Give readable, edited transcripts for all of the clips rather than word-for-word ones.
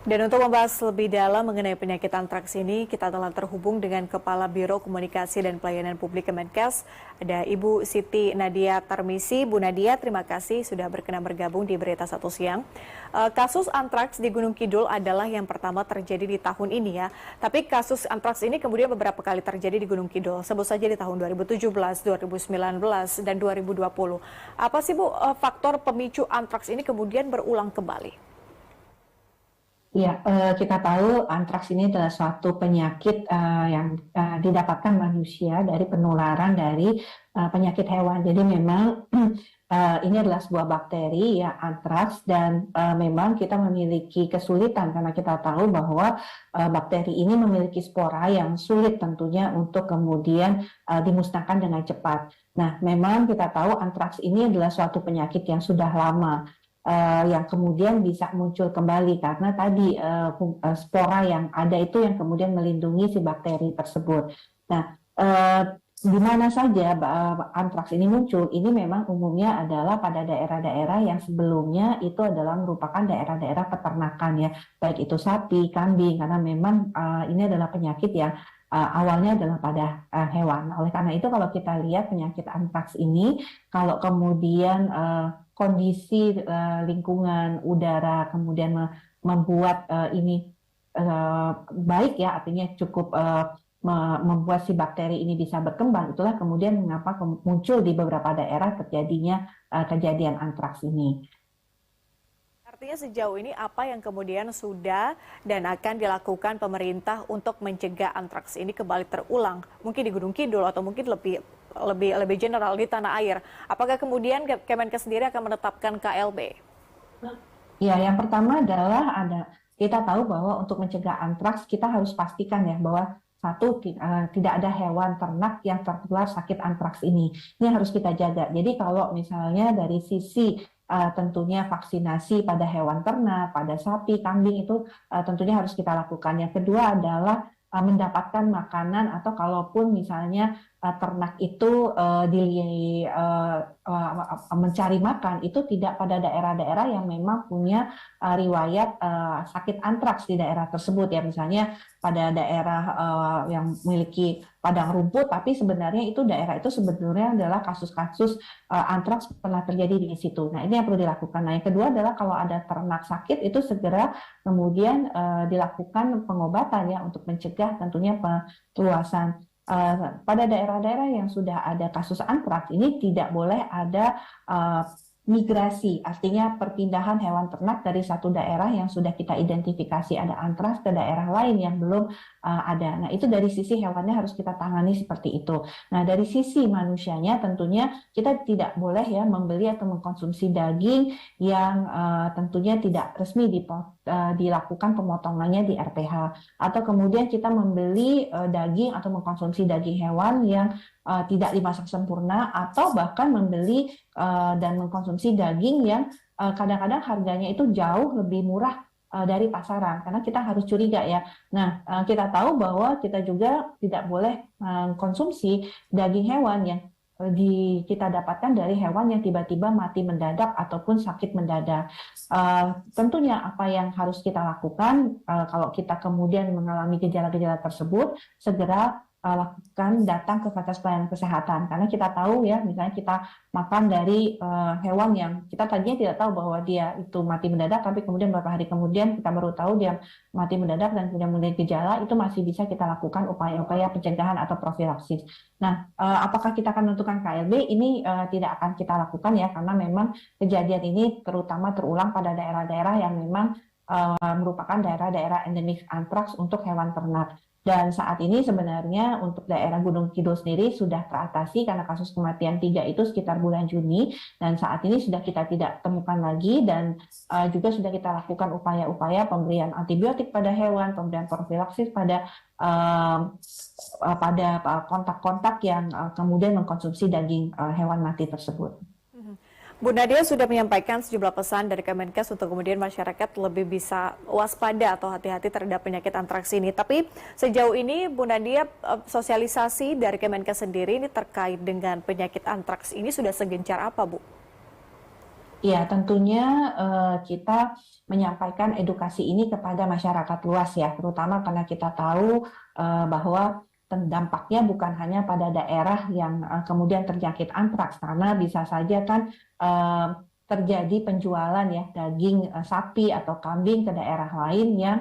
Dan untuk membahas lebih dalam mengenai penyakit antraks ini, kita telah terhubung dengan Kepala Biro Komunikasi dan Pelayanan Publik Kemenkes, ada Ibu Siti Nadia Tarmisi. Bu Nadia, terima kasih sudah berkenan bergabung di Berita Satu Siang. Kasus antraks di Gunung Kidul adalah yang pertama terjadi di tahun ini ya. Tapi kasus antraks ini kemudian beberapa kali terjadi di Gunung Kidul, sebut saja di tahun 2017, 2019, dan 2020. Apa sih Bu faktor pemicu antraks ini kemudian berulang kembali? Ya, kita tahu antraks ini adalah suatu penyakit yang didapatkan manusia dari penularan dari penyakit hewan. Jadi memang ini adalah sebuah bakteri ya antraks dan memang kita memiliki kesulitan karena kita tahu bahwa bakteri ini memiliki spora yang sulit tentunya untuk kemudian dimusnahkan dengan cepat. Nah, memang kita tahu antraks ini adalah suatu penyakit yang sudah lama. Yang kemudian bisa muncul kembali karena tadi spora yang ada itu yang kemudian melindungi si bakteri tersebut. Nah, di mana saja antraks ini muncul, ini memang umumnya adalah pada daerah-daerah yang sebelumnya itu adalah merupakan daerah-daerah peternakan ya, baik itu sapi, kambing, karena memang ini adalah penyakit yang awalnya adalah pada hewan. Oleh karena itu kalau kita lihat penyakit antraks ini, kalau kemudian kondisi lingkungan udara kemudian membuat ini baik ya, artinya cukup membuat si bakteri ini bisa berkembang, itulah kemudian mengapa muncul di beberapa daerah terjadinya kejadian antraks ini. Artinya sejauh ini apa yang kemudian sudah dan akan dilakukan pemerintah untuk mencegah antraks ini kembali terulang, mungkin di Gunung Kidul atau mungkin lebih general di tanah air? Apakah kemudian Kemenkes sendiri akan menetapkan KLB? Ya, yang pertama adalah kita tahu bahwa untuk mencegah antraks kita harus pastikan ya bahwa satu, tidak ada hewan ternak yang tertular sakit antraks ini. Ini harus kita jaga. Jadi kalau misalnya dari sisi tentunya vaksinasi pada hewan ternak, pada sapi, kambing itu tentunya harus kita lakukan. Yang kedua adalah mendapatkan makanan atau kalaupun misalnya ternak itu mencari makan itu tidak pada daerah-daerah yang memang punya riwayat sakit antraks di daerah tersebut ya, misalnya pada daerah yang memiliki padang rumput tapi sebenarnya itu daerah itu sebenarnya adalah kasus-kasus antraks pernah terjadi di situ. Nah, ini yang perlu dilakukan. Nah, yang kedua adalah kalau ada ternak sakit itu segera kemudian dilakukan pengobatan ya untuk mencegah tentunya perluasan. Pada daerah-daerah yang sudah ada kasus antraks ini tidak boleh ada migrasi, artinya perpindahan hewan ternak dari satu daerah yang sudah kita identifikasi ada antraks ke daerah lain yang belum ada. Nah, itu dari sisi hewannya harus kita tangani seperti itu. Nah, dari sisi manusianya tentunya kita tidak boleh ya membeli atau mengkonsumsi daging yang tentunya tidak resmi dilakukan pemotongannya di RPH, atau kemudian kita membeli daging atau mengkonsumsi daging hewan yang tidak dimasak sempurna, atau bahkan membeli dan mengkonsumsi daging yang kadang-kadang harganya itu jauh lebih murah dari pasaran, karena kita harus curiga ya. Nah, kita tahu bahwa kita juga tidak boleh mengkonsumsi daging hewan yang kita dapatkan dari hewan yang tiba-tiba mati mendadak ataupun sakit mendadak. Tentunya apa yang harus kita lakukan kalau kita kemudian mengalami gejala-gejala tersebut, segera lakukan datang ke fasilitas pelayanan kesehatan, karena kita tahu ya, misalnya kita makan dari hewan yang kita tadinya tidak tahu bahwa dia itu mati mendadak, tapi kemudian beberapa hari kemudian kita baru tahu dia mati mendadak dan kemudian mulai gejala, itu masih bisa kita lakukan upaya-upaya pencegahan atau profilaksis. Nah, apakah kita akan menentukan KLB? Ini tidak akan kita lakukan ya, karena memang kejadian ini terutama terulang pada daerah-daerah yang memang merupakan daerah-daerah endemik antraks untuk hewan ternak. Dan saat ini sebenarnya untuk daerah Gunung Kidul sendiri sudah teratasi karena kasus kematian 3 itu sekitar bulan Juni, dan saat ini sudah kita tidak temukan lagi, dan juga sudah kita lakukan upaya-upaya pemberian antibiotik pada hewan, pemberian profilaksis pada kontak-kontak yang kemudian mengkonsumsi daging hewan mati tersebut. Bu Nadia sudah menyampaikan sejumlah pesan dari Kemenkes untuk kemudian masyarakat lebih bisa waspada atau hati-hati terhadap penyakit antraks ini. Tapi sejauh ini Bu Nadia, sosialisasi dari Kemenkes sendiri ini terkait dengan penyakit antraks ini sudah segencar apa, Bu? Ya, tentunya kita menyampaikan edukasi ini kepada masyarakat luas ya, terutama karena kita tahu bahwa dampaknya bukan hanya pada daerah yang kemudian terjangkit antraks, karena bisa saja kan eh, terjadi penjualan ya daging sapi atau kambing ke daerah lain yang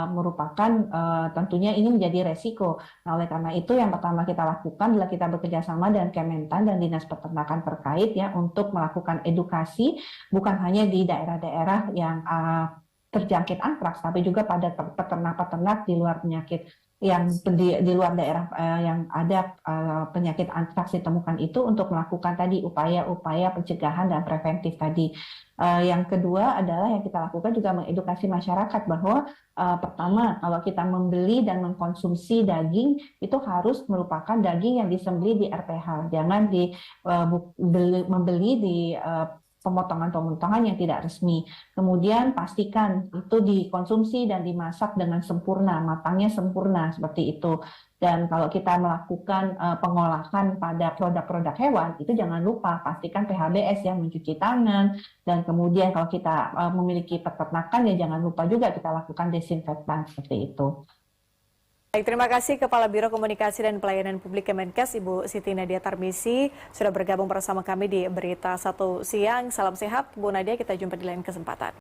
merupakan tentunya ini menjadi resiko. Nah, oleh karena itu yang pertama kita lakukan adalah kita bekerja sama dengan Kementan dan Dinas Peternakan terkait ya untuk melakukan edukasi bukan hanya di daerah-daerah yang terjangkit antraks, tapi juga pada peternak-peternak di luar penyakit yang di luar daerah yang ada penyakit antraks ditemukan itu untuk melakukan tadi upaya-upaya pencegahan dan preventif tadi. Yang kedua adalah yang kita lakukan juga mengedukasi masyarakat bahwa pertama, kalau kita membeli dan mengkonsumsi daging itu harus merupakan daging yang disembelih di RPH, jangan membeli di pemotongan-pemotongan yang tidak resmi. Kemudian pastikan itu dikonsumsi dan dimasak dengan sempurna, matangnya sempurna seperti itu. Dan kalau kita melakukan pengolahan pada produk-produk hewan, itu jangan lupa pastikan PHBS yang mencuci tangan, dan kemudian kalau kita memiliki peternakan ya jangan lupa juga kita lakukan desinfektan seperti itu. Baik, terima kasih Kepala Biro Komunikasi dan Pelayanan Publik Kemenkes, Ibu Siti Nadia Tarmizi, sudah bergabung bersama kami di Berita Satu Siang. Salam sehat, Bu Nadia, kita jumpa di lain kesempatan.